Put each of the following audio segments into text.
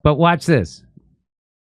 But watch this.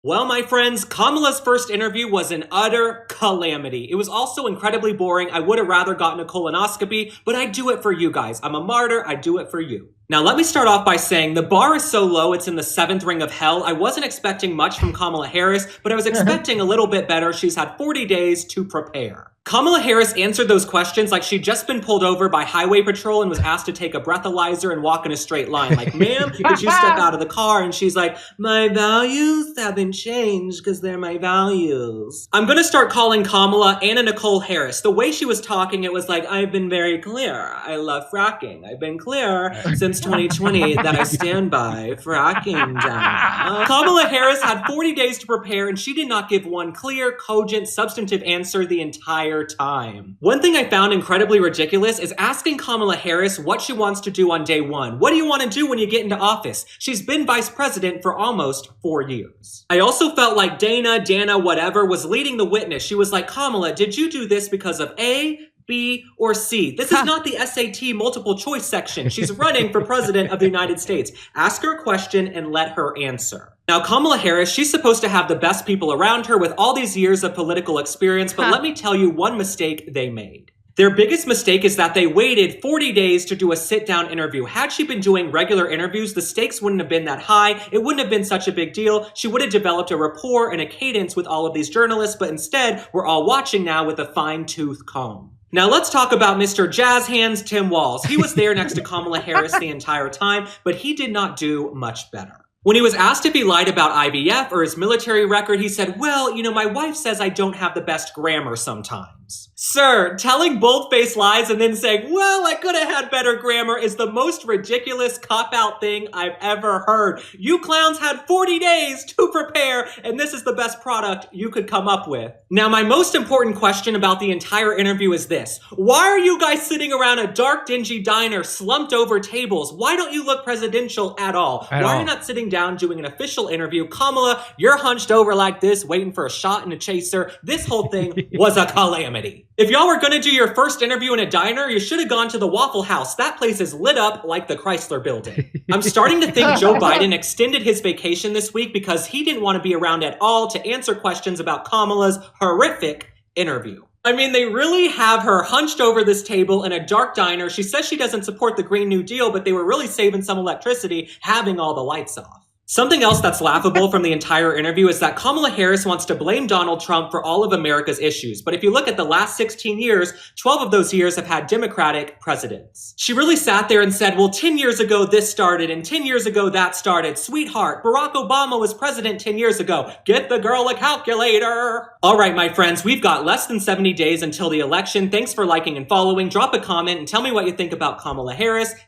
Well, my friends, Kamala's first interview was an utter calamity. It was also incredibly boring. I would have rather gotten a colonoscopy, but I do it for you guys. I'm a martyr. I do it for you. Now, let me start off by saying the bar is so low, it's in the 7th ring of hell. I wasn't expecting much from Kamala Harris, but I was expecting a little bit better. She's had 40 days to prepare. Kamala Harris answered those questions like she'd just been pulled over by highway patrol and was asked to take a breathalyzer and walk in a straight line. Like, ma'am, could you step out of the car? And she's like, my values haven't changed because they're my values. I'm going to start calling Kamala Anna Nicole Harris. The way she was talking, it was like, I've been very clear. I love fracking. I've been clear since 2020 that I stand by fracking down. Kamala Harris had 40 days to prepare and she did not give one clear, cogent, substantive answer the entire time. One thing I found incredibly ridiculous is asking Kamala Harris what she wants to do on day one. What do you want to do when you get into office? She's been vice president for almost 4 years. I also felt like Dana, whatever, was leading the witness. She was like, Kamala, did you do this because of A, B, or C? This is not the SAT multiple choice section. She's running for president of the United States. Ask her a question and let her answer. Now, Kamala Harris, she's supposed to have the best people around her with all these years of political experience, but let me tell you one mistake they made. Their biggest mistake is that they waited 40 days to do a sit-down interview. Had she been doing regular interviews, the stakes wouldn't have been that high. It wouldn't have been such a big deal. She would have developed a rapport and a cadence with all of these journalists, but instead, we're all watching now with a fine-tooth comb. Now let's talk about Mr. Jazz Hands Tim Walz. He was there next to Kamala Harris the entire time, but he did not do much better. When he was asked if he lied about IVF or his military record, he said, well, my wife says I don't have the best grammar sometimes. Sir, telling bold-faced lies and then saying, well, I could have had better grammar is the most ridiculous cop-out thing I've ever heard. You clowns had 40 days to prepare, and this is the best product you could come up with. Now, my most important question about the entire interview is this. Why are you guys sitting around a dark, dingy diner slumped over tables? Why don't you look presidential at all? Why are you not sitting down doing an official interview? Kamala, you're hunched over like this, waiting for a shot and a chaser. This whole thing was a calamity. If y'all were gonna do your first interview in a diner, you should have gone to the Waffle House. That place is lit up like the Chrysler Building. I'm starting to think Joe Biden extended his vacation this week because he didn't want to be around at all to answer questions about Kamala's horrific interview. I mean, they really have her hunched over this table in a dark diner. She says she doesn't support the Green New Deal, but they were really saving some electricity having all the lights off. Something else that's laughable from the entire interview is that Kamala Harris wants to blame Donald Trump for all of America's issues. But if you look at the last 16 years, 12 of those years have had Democratic presidents. She really sat there and said, well, 10 years ago this started, and 10 years ago that started. Sweetheart, Barack Obama was president 10 years ago. Get the girl a calculator. All right, my friends, we've got less than 70 days until the election. Thanks for liking and following. Drop a comment and tell me what you think about Kamala Harris.